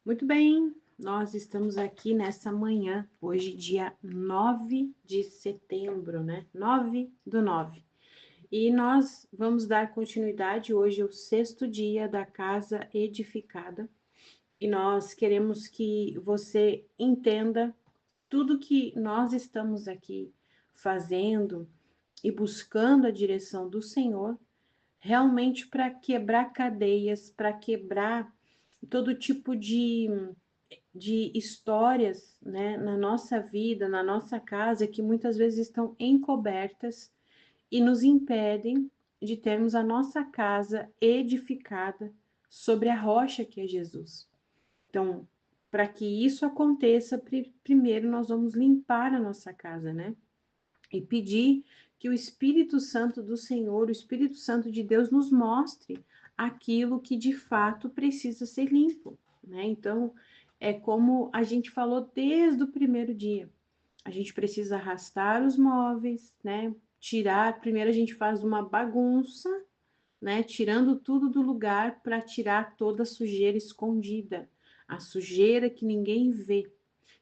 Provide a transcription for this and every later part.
Muito bem, nós estamos aqui nessa manhã, hoje, dia 9 de setembro, né? 9/9. E nós vamos dar continuidade, hoje é o sexto dia da Casa Edificada, e nós queremos que você entenda tudo que nós estamos aqui fazendo e buscando a direção do Senhor, realmente para quebrar cadeias, para quebrar todo tipo de histórias, né, na nossa vida, na nossa casa, que muitas vezes estão encobertas e nos impedem de termos a nossa casa edificada sobre a rocha que é Jesus. Então, para que isso aconteça, primeiro nós vamos limpar a nossa casa, né? E pedir que o Espírito Santo do Senhor, o Espírito Santo de Deus, nos mostre aquilo que de fato precisa ser limpo, né? Então, é como a gente falou desde o primeiro dia. A gente precisa arrastar os móveis, né? Tirar, primeiro a gente faz uma bagunça, né? Tirando tudo do lugar para tirar toda a sujeira escondida, a sujeira que ninguém vê,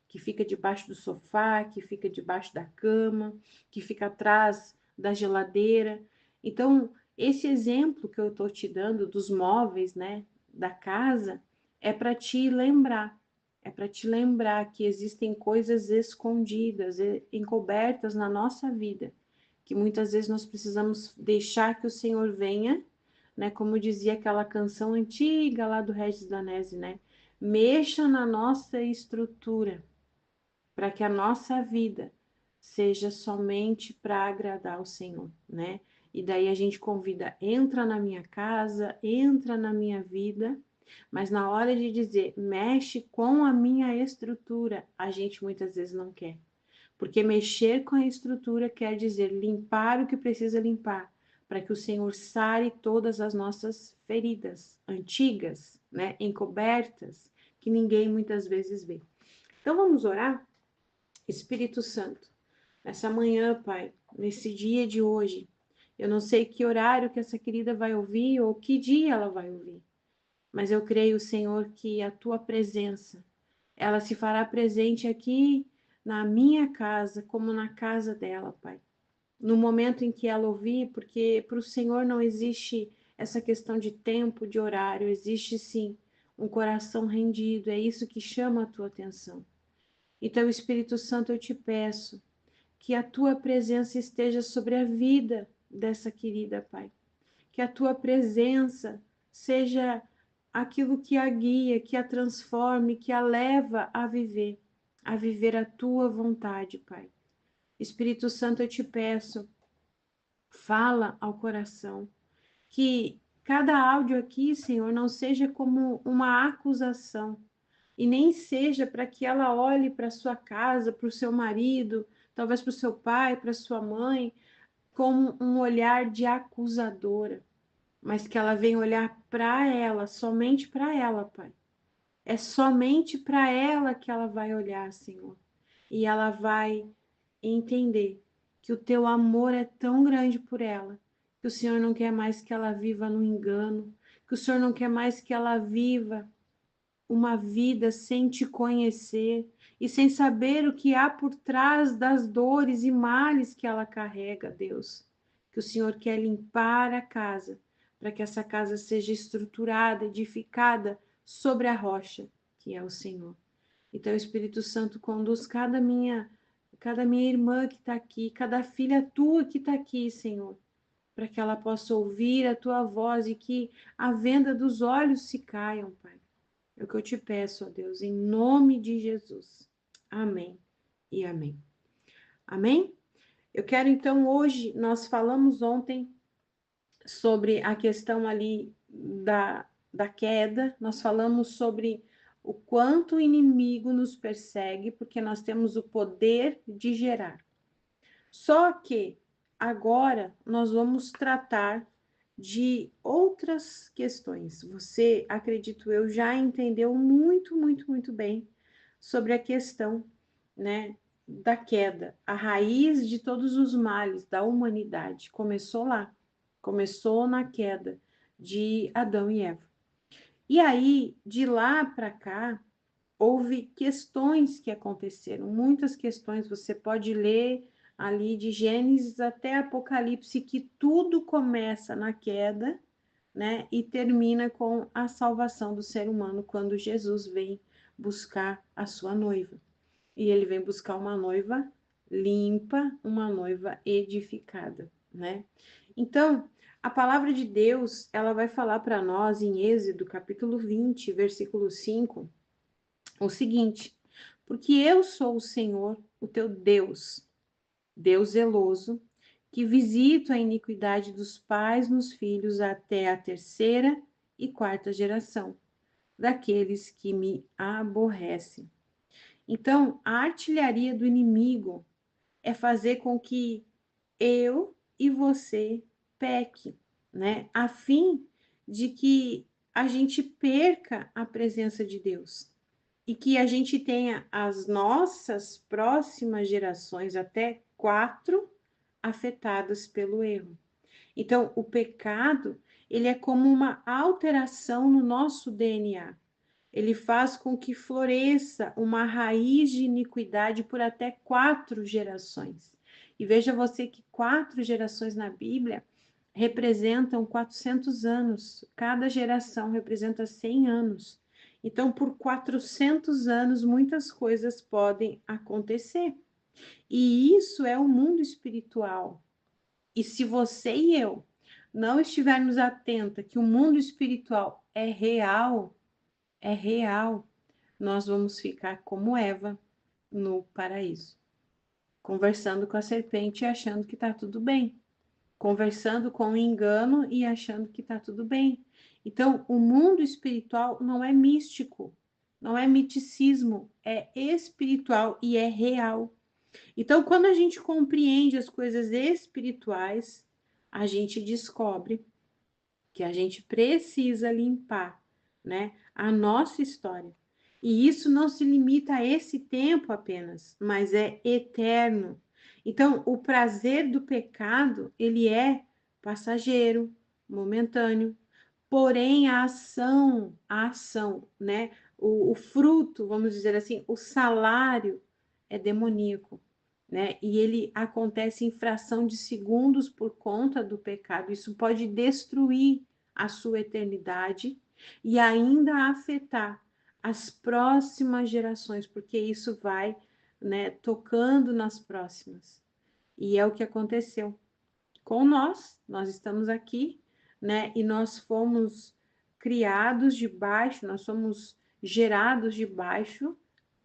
que fica debaixo do sofá, que fica debaixo da cama, que fica atrás da geladeira. Então, esse exemplo que eu estou te dando dos móveis, né, da casa, é para te lembrar. É para te lembrar que existem coisas escondidas, encobertas na nossa vida, que muitas vezes nós precisamos deixar que o Senhor venha, né? Como dizia aquela canção antiga lá do Regis Danese, né? Mexa na nossa estrutura, para que a nossa vida seja somente para agradar ao Senhor, né? E daí a gente convida, entra na minha casa, entra na minha vida, mas na hora de dizer, mexe com a minha estrutura, a gente muitas vezes não quer. Porque mexer com a estrutura quer dizer limpar o que precisa limpar, para que o Senhor sare todas as nossas feridas antigas, né, encobertas, que ninguém muitas vezes vê. Então vamos orar? Espírito Santo, nessa manhã, Pai, nesse dia de hoje, eu não sei que horário que essa querida vai ouvir ou que dia ela vai ouvir, mas eu creio, Senhor, que a tua presença, ela se fará presente aqui na minha casa, como na casa dela, Pai. No momento em que ela ouvir, porque para o Senhor não existe essa questão de tempo, de horário, existe sim um coração rendido, é isso que chama a tua atenção. Então, Espírito Santo, eu te peço que a tua presença esteja sobre a vida dessa querida, Pai. Que a tua presença seja aquilo que a guia, que a transforme, que a leva a viver a tua vontade, Pai. Espírito Santo, eu te peço, fala ao coração, que cada áudio aqui, Senhor, não seja como uma acusação, e nem seja para que ela olhe para sua casa, para o seu marido, talvez para o seu pai, para sua mãe, com um olhar de acusadora, mas que ela venha olhar para ela, somente para ela, Pai. É somente para ela que ela vai olhar, Senhor. E ela vai entender que o teu amor é tão grande por ela, que o Senhor não quer mais que ela viva no engano, que o Senhor não quer mais que ela viva uma vida sem te conhecer e sem saber o que há por trás das dores e males que ela carrega, Deus. Que o Senhor quer limpar a casa, para que essa casa seja estruturada, edificada sobre a rocha, que é o Senhor. Então, o Espírito Santo conduz cada minha irmã que está aqui, cada filha tua que está aqui, Senhor, para que ela possa ouvir a tua voz e que a venda dos olhos se caiam, Pai. É o que eu te peço, ó Deus, em nome de Jesus. Amém e amém. Amém? Eu quero então hoje, nós falamos ontem sobre a questão ali da queda, nós falamos sobre o quanto o inimigo nos persegue, porque nós temos o poder de gerar. Só que agora nós vamos tratar de outras questões. Você, acredito eu, já entendeu muito, muito, muito bem sobre a questão, né, da queda. A raiz de todos os males da humanidade começou lá, começou na queda de Adão e Eva. E aí, de lá para cá, houve questões que aconteceram, muitas questões. Você pode ler ali de Gênesis até Apocalipse, que tudo começa na queda, né? E termina com a salvação do ser humano, quando Jesus vem buscar a sua noiva. E ele vem buscar uma noiva limpa, uma noiva edificada, né? Então, a palavra de Deus, ela vai falar para nós em Êxodo, capítulo 20, versículo 5, o seguinte: porque eu sou o Senhor, o teu Deus, Deus zeloso, que visito a iniquidade dos pais nos filhos até a terceira e quarta geração, daqueles que me aborrecem. Então, a artilharia do inimigo é fazer com que eu e você peque, né? A fim de que a gente perca a presença de Deus e que a gente tenha as nossas próximas gerações, até 4, afetadas pelo erro. Então, o pecado, ele é como uma alteração no nosso DNA. Ele faz com que floresça uma raiz de iniquidade por até 4 gerações. E veja você que 4 gerações na Bíblia representam 400 anos. Cada geração representa 100 anos. Então, por 400 anos, muitas coisas podem acontecer. E isso é o mundo espiritual. E se você e eu não estivermos atentos que o mundo espiritual é real, nós vamos ficar como Eva no paraíso, conversando com a serpente e achando que está tudo bem, conversando com o engano e achando que está tudo bem. Então, o mundo espiritual não é místico, não é miticismo, é espiritual e é real. Então, quando a gente compreende as coisas espirituais, a gente descobre que a gente precisa limpar, né, a nossa história. E isso não se limita a esse tempo apenas, mas é eterno. Então, o prazer do pecado, ele é passageiro, momentâneo, porém a ação, né, o fruto, vamos dizer assim, o salário é demoníaco, né? E ele acontece em fração de segundos por conta do pecado. Isso pode destruir a sua eternidade e ainda afetar as próximas gerações, porque isso vai, né, tocando nas próximas. E é o que aconteceu com nós. Nós estamos aqui, né? E nós fomos criados debaixo, nós somos gerados debaixo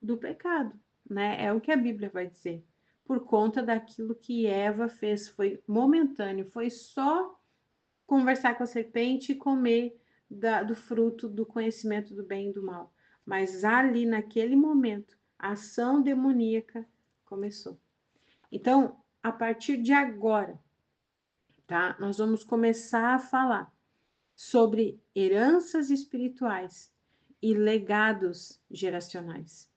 do pecado, né? É o que a Bíblia vai dizer. Por conta daquilo que Eva fez, foi momentâneo, foi só conversar com a serpente e comer do fruto do conhecimento do bem e do mal. Mas ali, naquele momento, a ação demoníaca começou. Então, a partir de agora, tá? Nós vamos começar a falar sobre heranças espirituais e legados geracionais.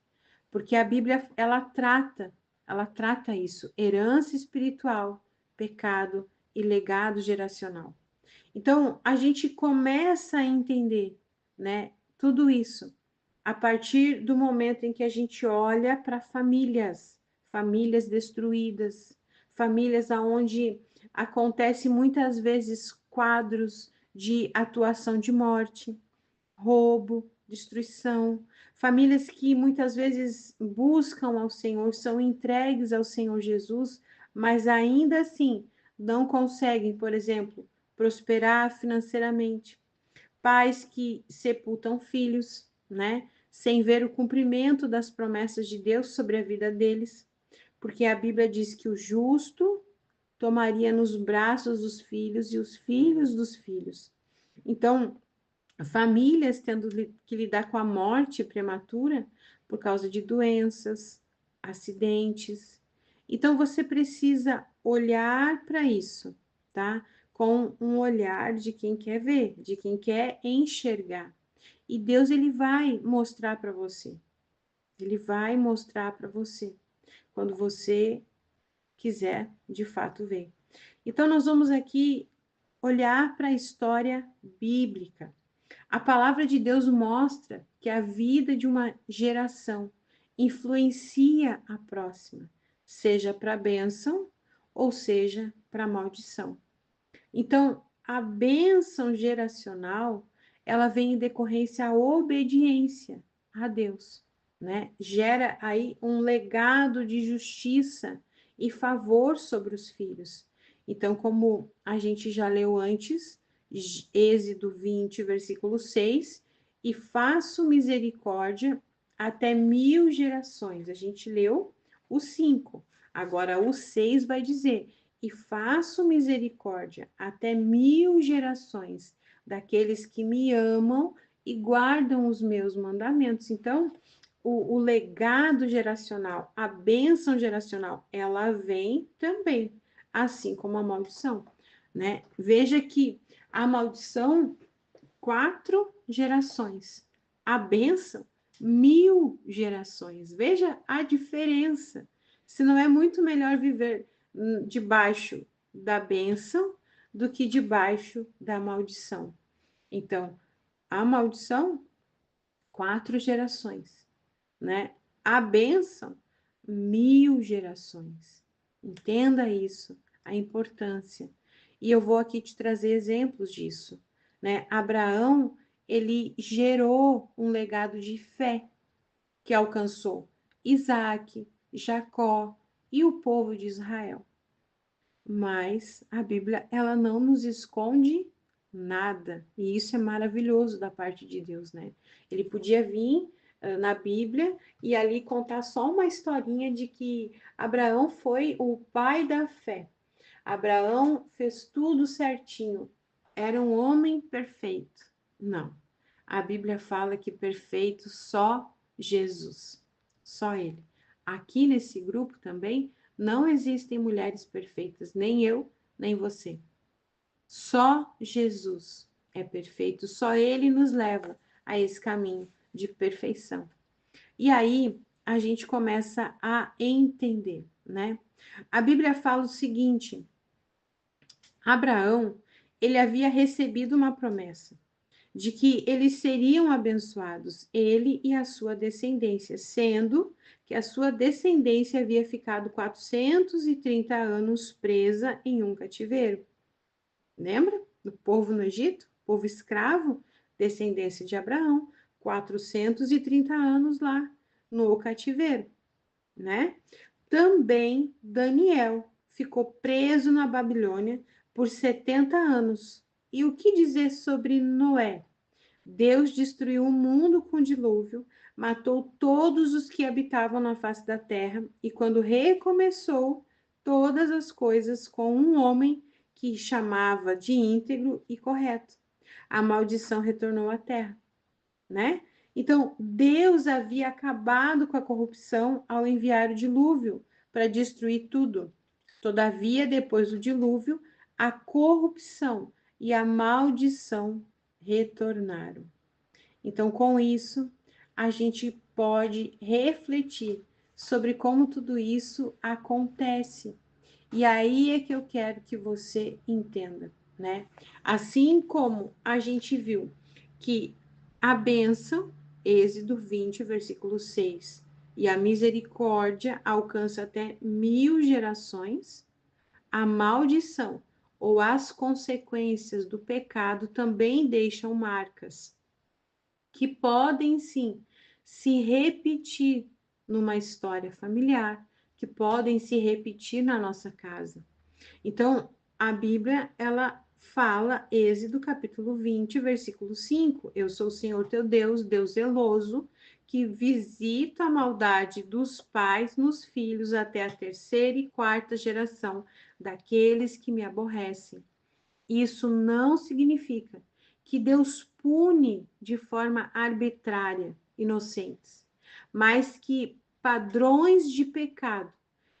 Porque a Bíblia, ela trata isso, herança espiritual, pecado e legado geracional. Então, a gente começa a entender, né, tudo isso a partir do momento em que a gente olha para famílias destruídas, famílias aonde acontece muitas vezes quadros de atuação de morte, roubo, destruição, famílias que muitas vezes buscam ao Senhor, são entregues ao Senhor Jesus, mas ainda assim não conseguem, por exemplo, prosperar financeiramente. Pais que sepultam filhos, né? Sem ver o cumprimento das promessas de Deus sobre a vida deles, porque a Bíblia diz que o justo tomaria nos braços os filhos e os filhos dos filhos. Então, famílias tendo que lidar com a morte prematura por causa de doenças, acidentes. Então, você precisa olhar para isso, tá? Com um olhar de quem quer ver, de quem quer enxergar. E Deus, ele vai mostrar para você. Ele vai mostrar para você quando você quiser de fato ver. Então, nós vamos aqui olhar para a história bíblica. A palavra de Deus mostra que a vida de uma geração influencia a próxima, seja para bênção ou seja para maldição. Então, a bênção geracional, ela vem em decorrência à obediência a Deus, né? Gera aí um legado de justiça e favor sobre os filhos. Então, como a gente já leu antes, Êxodo 20, versículo 6, e faço misericórdia até 1000 gerações. A gente leu o 5. Agora, o 6 vai dizer: e faço misericórdia até 1000 gerações daqueles que me amam e guardam os meus mandamentos. Então, o legado geracional, a bênção geracional, ela vem também, assim como a maldição, né? Veja que a maldição, 4 gerações. A bênção, 1000 gerações. Veja a diferença. Se não é muito melhor viver debaixo da bênção do que debaixo da maldição. Então, a maldição, 4 gerações, né? A bênção, 1000 gerações. Entenda isso, a importância. E eu vou aqui te trazer exemplos disso, né? Abraão, ele gerou um legado de fé que alcançou Isaac, Jacó e o povo de Israel. Mas a Bíblia, ela não nos esconde nada. E isso é maravilhoso da parte de Deus, né? Ele podia vir na Bíblia e ali contar só uma historinha de que Abraão foi o pai da fé. Abraão fez tudo certinho. Era um homem perfeito. Não. A Bíblia fala que perfeito só Jesus. Só ele. Aqui nesse grupo também não existem mulheres perfeitas, nem eu, nem você. Só Jesus é perfeito, só ele nos leva a esse caminho de perfeição. E aí a gente começa a entender, né? A Bíblia fala o seguinte: Abraão, ele havia recebido uma promessa de que eles seriam abençoados, ele e a sua descendência, sendo que a sua descendência havia ficado 430 anos presa em um cativeiro. Lembra do povo no Egito? Povo escravo, descendência de Abraão, 430 anos lá no cativeiro, né? Também Daniel ficou preso na Babilônia por 70 anos. E o que dizer sobre Noé? Deus destruiu o mundo com dilúvio, matou todos os que habitavam na face da terra, e quando recomeçou todas as coisas com um homem que chamava de íntegro e correto, a maldição retornou à terra, né? Então, Deus havia acabado com a corrupção ao enviar o dilúvio para destruir tudo. Todavia, depois do dilúvio, a corrupção e a maldição retornaram. Então, com isso, a gente pode refletir sobre como tudo isso acontece. E aí é que eu quero que você entenda, né? Assim como a gente viu que a bênção, Êxodo 20, versículo 6, e a misericórdia alcança até 1000 gerações, a maldição ou as consequências do pecado também deixam marcas que podem sim se repetir numa história familiar, que podem se repetir na nossa casa. Então, a Bíblia, ela fala, Êxodo capítulo 20, versículo 5, eu sou o Senhor teu Deus, Deus zeloso, que visita a maldade dos pais nos filhos até a terceira e quarta geração daqueles que me aborrecem. Isso não significa que Deus pune de forma arbitrária inocentes, mas que padrões de pecado,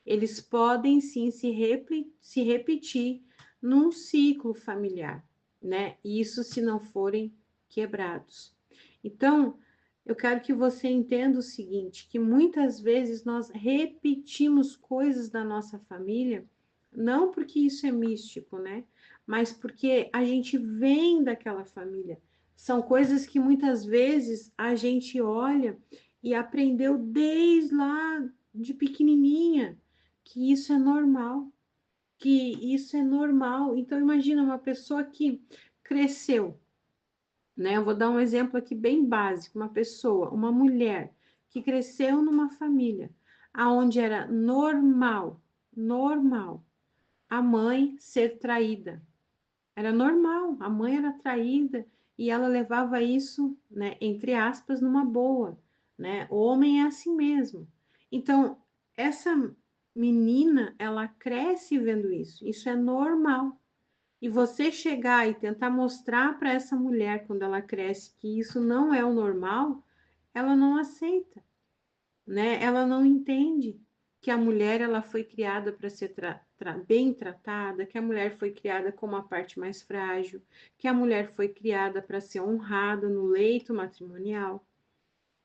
eles podem sim se repetir num ciclo familiar, né? Isso se não forem quebrados. Então, eu quero que você entenda o seguinte, que muitas vezes nós repetimos coisas da nossa família, não porque isso é místico, né? Mas porque a gente vem daquela família, São coisas que muitas vezes a gente olha e aprendeu desde lá de pequenininha que isso é normal, que isso é normal. Então imagina uma pessoa que cresceu, né? Eu vou dar um exemplo aqui bem básico, uma pessoa, uma mulher que cresceu numa família aonde era normal a mãe ser traída. Era normal, a mãe era traída e ela levava isso, né, entre aspas, numa boa, né? O homem é assim mesmo. Então, essa menina, ela cresce vendo isso. Isso é normal. E você chegar e tentar mostrar para essa mulher quando ela cresce que isso não é o normal, ela não aceita, né? Ela não entende que a mulher ela foi criada para ser bem tratada, que a mulher foi criada como a parte mais frágil, que a mulher foi criada para ser honrada no leito matrimonial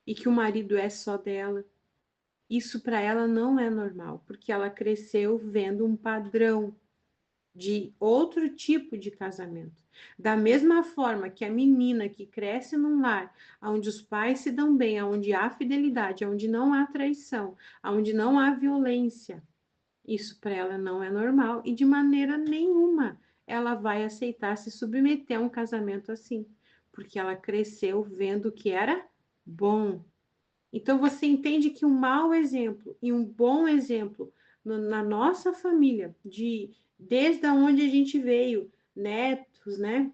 e que o marido é só dela. Isso para ela não é normal, porque ela cresceu vendo um padrão de outro tipo de casamento. Da mesma forma que a menina que cresce num lar onde os pais se dão bem, onde há fidelidade, onde não há traição, onde não há violência, isso para ela não é normal e de maneira nenhuma ela vai aceitar se submeter a um casamento assim, porque ela cresceu vendo que era bom. Então você entende que um mau exemplo e um bom exemplo na nossa família, desde onde a gente veio, netos, né,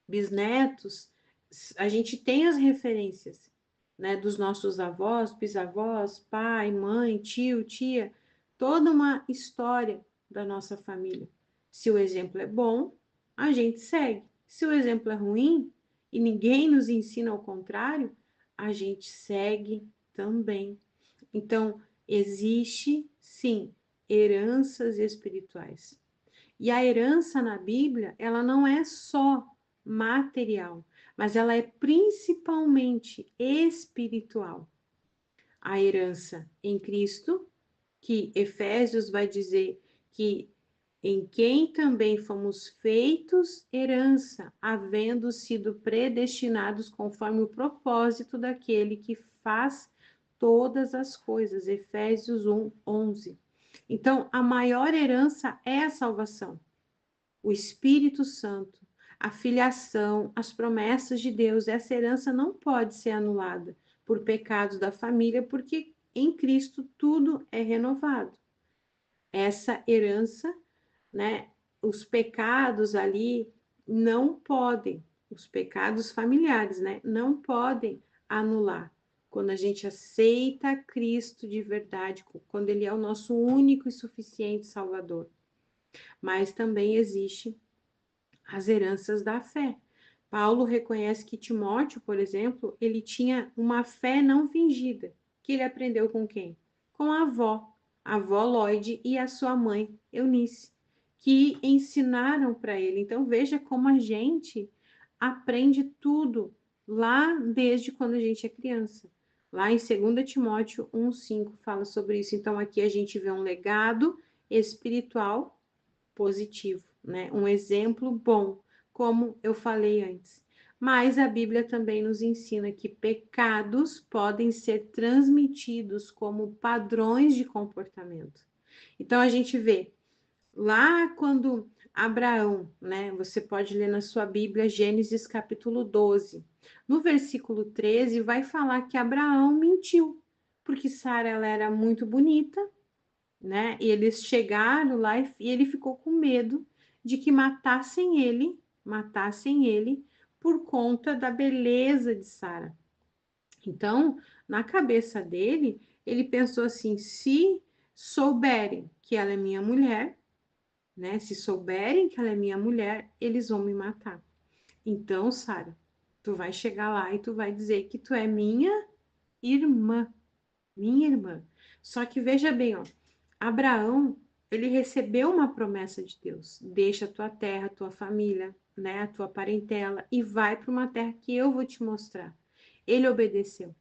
bisnetos, a gente tem as referências, né, dos nossos avós, bisavós, pai, mãe, tio, tia, toda uma história da nossa família. Se o exemplo é bom, a gente segue. Se o exemplo é ruim e ninguém nos ensina ao contrário, a gente segue também. Então, existe sim heranças espirituais. E a herança na Bíblia, ela não é só material, mas ela é principalmente espiritual. A herança em Cristo, que Efésios vai dizer que em quem também fomos feitos herança, havendo sido predestinados conforme o propósito daquele que faz todas as coisas. Efésios 1, 11. Então, a maior herança é a salvação, o Espírito Santo, a filiação, as promessas de Deus. Essa herança não pode ser anulada por pecados da família, porque em Cristo tudo é renovado. Essa herança, né? Os pecados ali não podem, os pecados familiares, né? Não podem anular. Quando a gente aceita Cristo de verdade, quando Ele é o nosso único e suficiente Salvador. Mas também existe as heranças da fé. Paulo reconhece que Timóteo, por exemplo, ele tinha uma fé não fingida, que ele aprendeu com quem? Com a avó Lloyd e a sua mãe Eunice, que ensinaram para ele. Então veja como a gente aprende tudo lá desde quando a gente é criança. Lá em 2 Timóteo 1,5 fala sobre isso. Então aqui a gente vê um legado espiritual positivo, né? Um exemplo bom, como eu falei antes. Mas a Bíblia também nos ensina que pecados podem ser transmitidos como padrões de comportamento. Então a gente vê lá quando Abraão, né? Você pode ler na sua Bíblia Gênesis capítulo 12. No versículo 13 vai falar que Abraão mentiu, porque Sara ela era muito bonita, né? E eles chegaram lá e ele ficou com medo de que matassem ele por conta da beleza de Sara. Então, na cabeça dele, ele pensou assim: se souberem que ela é minha mulher, né? Se souberem que ela é minha mulher, eles vão me matar. Então, Sara, tu vai chegar lá e tu vai dizer que tu é irmã, minha irmã. Só que veja bem, ó, Abraão, ele recebeu uma promessa de Deus. Deixa a tua terra, a tua família, né, a tua parentela e vai para uma terra que eu vou te mostrar. Ele obedeceu,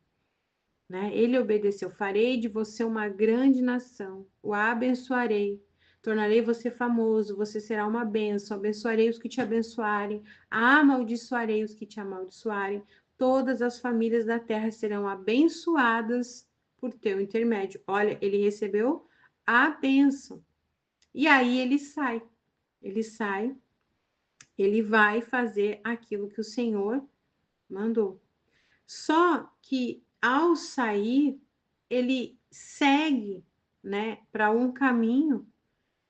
né? Ele obedeceu. Farei de você uma grande nação, o abençoarei, Tornarei você famoso, você será uma bênção, abençoarei os que te abençoarem, amaldiçoarei os que te amaldiçoarem. Todas as famílias da terra serão abençoadas por teu intermédio. Olha, ele recebeu a bênção. E aí ele sai, ele vai fazer aquilo que o Senhor mandou. Só que ao sair, ele segue, né, para um caminho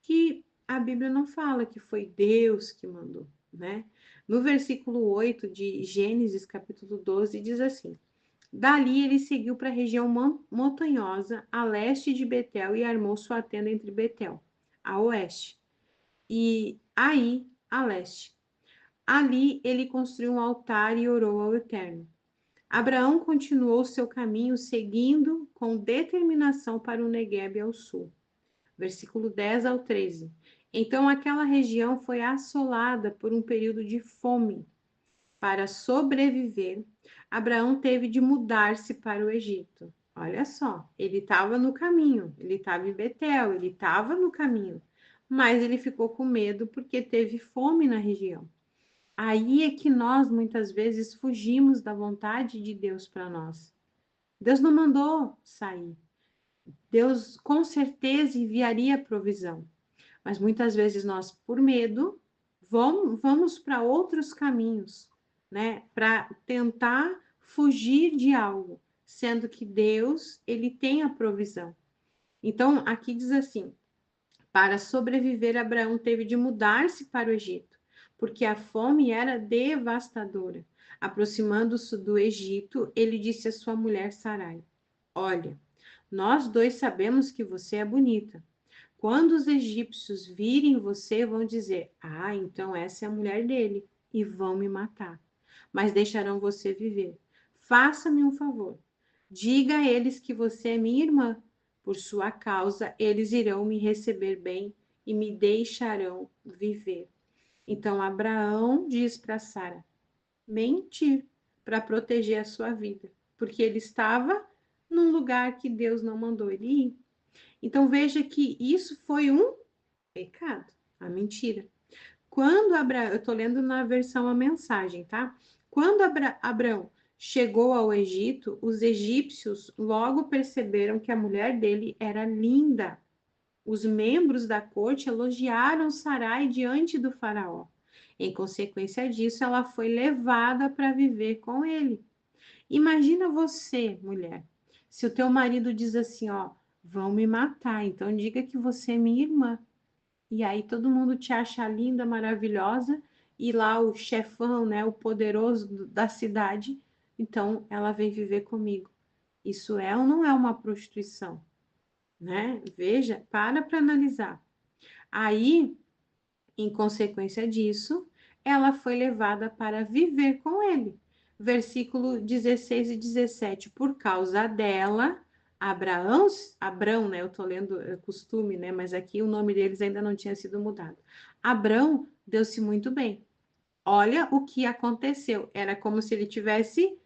que a Bíblia não fala que foi Deus que mandou, né? No versículo 8 de Gênesis, capítulo 12, diz assim: Dali ele seguiu para a região montanhosa, a leste de Betel, e armou sua tenda entre Betel, a oeste, e aí, a leste. Ali ele construiu um altar e orou ao Eterno. Abraão continuou seu caminho, seguindo com determinação para o Neguebe ao sul. Versículo 10 ao 13. Então aquela região foi assolada por um período de fome. Para sobreviver, Abraão teve de mudar-se para o Egito. Olha só, ele estava no caminho, ele estava em Betel, ele estava no caminho, mas ele ficou com medo porque teve fome na região. Aí é que nós muitas vezes fugimos da vontade de Deus para nós. Deus não mandou sair. Deus com certeza enviaria provisão. Mas muitas vezes nós, por medo, vamos para outros caminhos, né? Para tentar fugir de algo, sendo que Deus, ele tem a provisão. Então, aqui diz assim: para sobreviver, Abraão teve de mudar-se para o Egito, porque a fome era devastadora. Aproximando-se do Egito, ele disse à sua mulher Sarai: Olha, nós dois sabemos que você é bonita. Quando os egípcios virem você, vão dizer: Ah, então essa é a mulher dele, e vão me matar. Mas deixarão você viver. Faça-me um favor. Diga a eles que você é minha irmã. Por sua causa, eles irão me receber bem e me deixarão viver. Então Abraão diz para Sara: mentir para proteger a sua vida, porque ele estava num lugar que Deus não mandou ele ir. Então veja que isso foi um pecado, a mentira. Quando Abraão, eu estou lendo na versão a mensagem, tá? Quando Abraão chegou ao Egito, os egípcios logo perceberam que a mulher dele era linda. Os membros da corte elogiaram Sarai diante do faraó. Em consequência disso, ela foi levada para viver com ele. Imagina você, mulher, se o teu marido diz assim, ó, vão me matar, então diga que você é minha irmã. E aí todo mundo te acha linda, maravilhosa, e lá o chefão, né, o poderoso da cidade, então ela vem viver comigo. Isso é ou não é uma prostituição, né? Veja, para analisar. Aí, em consequência disso, ela foi levada para viver com ele. Versículo 16 e 17. Por causa dela, Abrão, né? Eu tô lendo costume, né? Mas aqui o nome deles ainda não tinha sido mudado. Abrão deu-se muito bem. Olha o que aconteceu. Era como se ele tivesse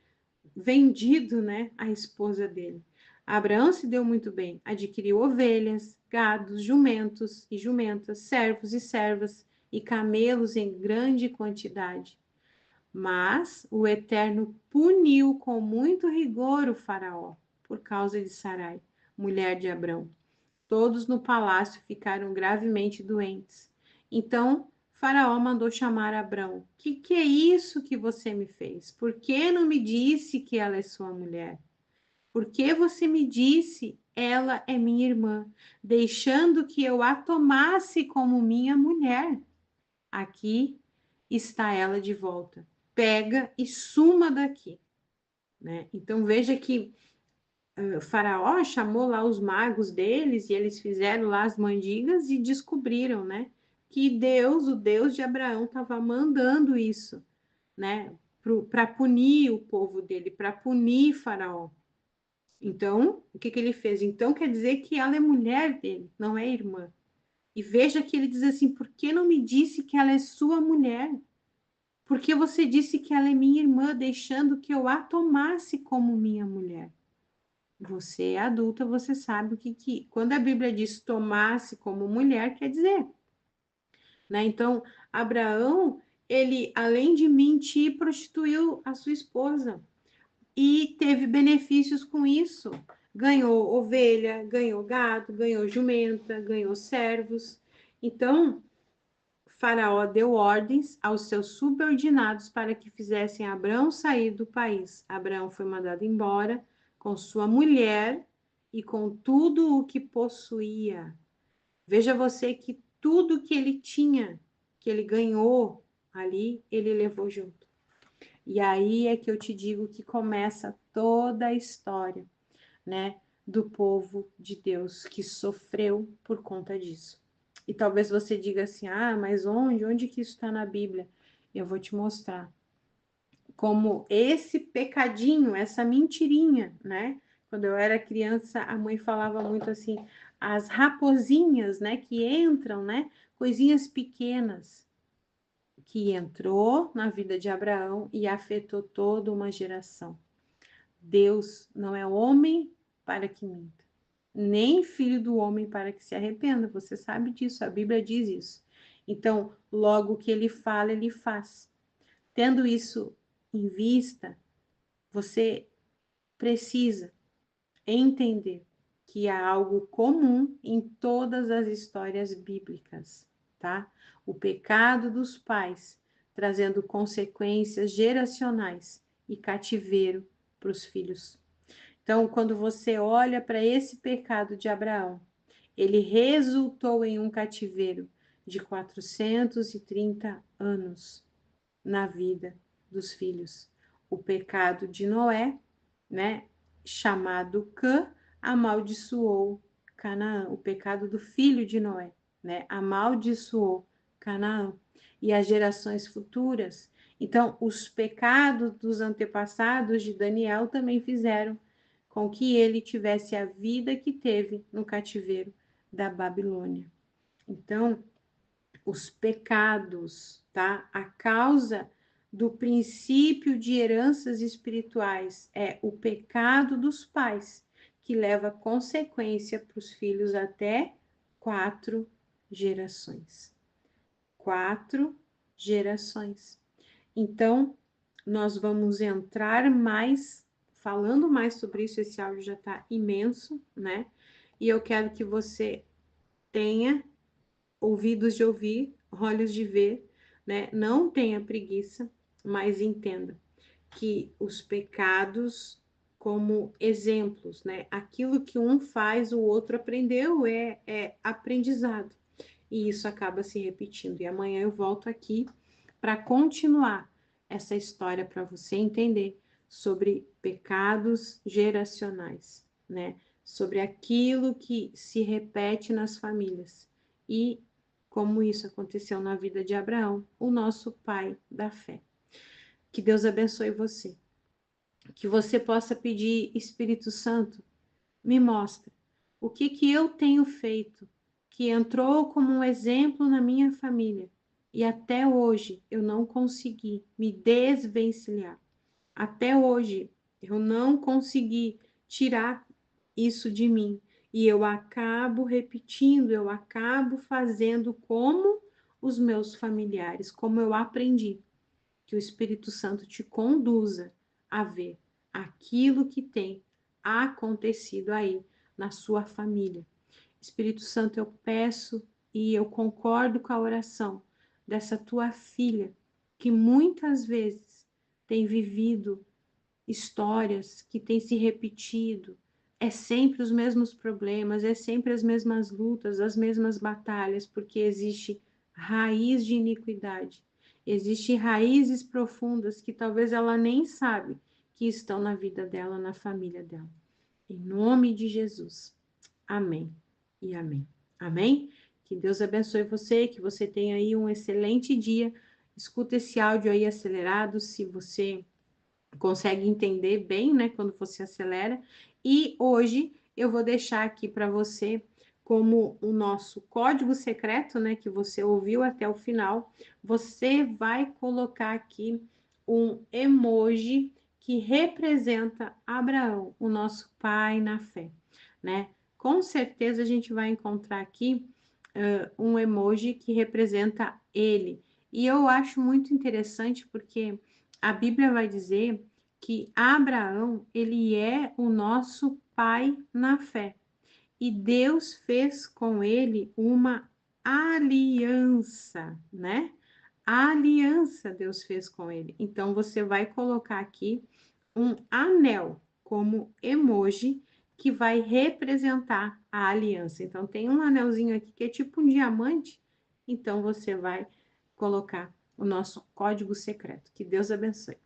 vendido, né, a esposa dele. Abraão se deu muito bem, adquiriu ovelhas, gados, jumentos e jumentas, servos e servas e camelos em grande quantidade. Mas o Eterno puniu com muito rigor o faraó por causa de Sarai, mulher de Abrão. Todos no palácio ficaram gravemente doentes. Então Faraó mandou chamar Abrão. Que é isso que você me fez? Por que não me disse que ela é sua mulher? Por que você me disse ela é minha irmã, deixando que eu a tomasse como minha mulher? Aqui está ela de volta. Pega e suma daqui. Né? Então veja que o Faraó chamou lá os magos deles e eles fizeram lá as mandigas e descobriram, né, que Deus, o Deus de Abraão, estava mandando isso, né, para punir o povo dele, para punir Faraó. Então, o que ele fez? Então quer dizer que ela é mulher dele, não é irmã. E veja que ele diz assim: por que não me disse que ela é sua mulher? Porque você disse que ela é minha irmã, deixando que eu a tomasse como minha mulher. Você é adulta, você sabe o que quando a Bíblia diz tomar-se como mulher, quer dizer, né? Então, Abraão, ele, além de mentir, prostituiu a sua esposa e teve benefícios com isso. Ganhou ovelha, ganhou gado, ganhou jumenta, ganhou servos. Então, Faraó deu ordens aos seus subordinados para que fizessem Abraão sair do país. Abraão foi mandado embora com sua mulher e com tudo o que possuía. Veja você que tudo que ele tinha, que ele ganhou ali, ele levou junto. E aí é que eu te digo que começa toda a história, né, do povo de Deus que sofreu por conta disso. E talvez você diga assim: ah, mas onde? Onde que isso está na Bíblia? Eu vou te mostrar como esse pecadinho, essa mentirinha, né? Quando eu era criança, a mãe falava muito assim, as raposinhas, né, que entram, né, coisinhas pequenas, que entrou na vida de Abraão e afetou toda uma geração. Deus não é homem para que minta, nem filho do homem para que se arrependa. Você sabe disso, a Bíblia diz isso. Então, logo que ele fala, ele faz. Tendo isso em vista, você precisa entender que há algo comum em todas as histórias bíblicas, tá? O pecado dos pais, trazendo consequências geracionais e cativeiro para os filhos. Então, quando você olha para esse pecado de Abraão, ele resultou em um cativeiro de 430 anos na vida dos filhos. O pecado de Noé, né, chamado Cã, amaldiçoou Canaã. O pecado do filho de Noé, né, amaldiçoou Canaã. E as gerações futuras. Então, os pecados dos antepassados de Daniel também fizeram com que ele tivesse a vida que teve no cativeiro da Babilônia. Então, os pecados, tá? A causa do princípio de heranças espirituais é o pecado dos pais, que leva consequência para os filhos até 4 gerações. 4 gerações. Então, nós vamos entrar mais, falando mais sobre isso, esse áudio já está imenso, né? E eu quero que você tenha ouvidos de ouvir, olhos de ver, né? Não tenha preguiça, mas entenda que os pecados como exemplos, né? Aquilo que um faz, o outro aprendeu, é aprendizado. E isso acaba se repetindo. E amanhã eu volto aqui para continuar essa história para você entender sobre pecados geracionais, né? Sobre aquilo que se repete nas famílias e como isso aconteceu na vida de Abraão, o nosso pai da fé. Que Deus abençoe você. Que você possa pedir, Espírito Santo, me mostra o que eu tenho feito que entrou como um exemplo na minha família e até hoje eu não consegui me desvencilhar. Até hoje eu não consegui tirar isso de mim e eu acabo repetindo, eu acabo fazendo como os meus familiares, como eu aprendi. Que o Espírito Santo te conduza a ver aquilo que tem acontecido aí na sua família. Espírito Santo, eu peço e eu concordo com a oração dessa tua filha, que muitas vezes tem vivido histórias que têm se repetido, é sempre os mesmos problemas, é sempre as mesmas lutas, as mesmas batalhas, porque existe raiz de iniquidade, existe raízes profundas que talvez ela nem sabe que estão na vida dela, na família dela. Em nome de Jesus. Amém e amém. Amém? Que Deus abençoe você, que você tenha aí um excelente dia. Escuta esse áudio aí acelerado, se você consegue entender bem, né, quando você acelera. E hoje eu vou deixar aqui para você como o nosso código secreto, né, que você ouviu até o final. Você vai colocar aqui um emoji que representa Abraão, o nosso pai na fé, né? Com certeza a gente vai encontrar aqui um emoji que representa ele. E eu acho muito interessante porque a Bíblia vai dizer que Abraão, ele é o nosso pai na fé. E Deus fez com ele uma aliança, né? A aliança Deus fez com ele. Então você vai colocar aqui um anel como emoji que vai representar a aliança. Então tem um anelzinho aqui que é tipo um diamante. Então você vai colocar o nosso código secreto. Que Deus abençoe.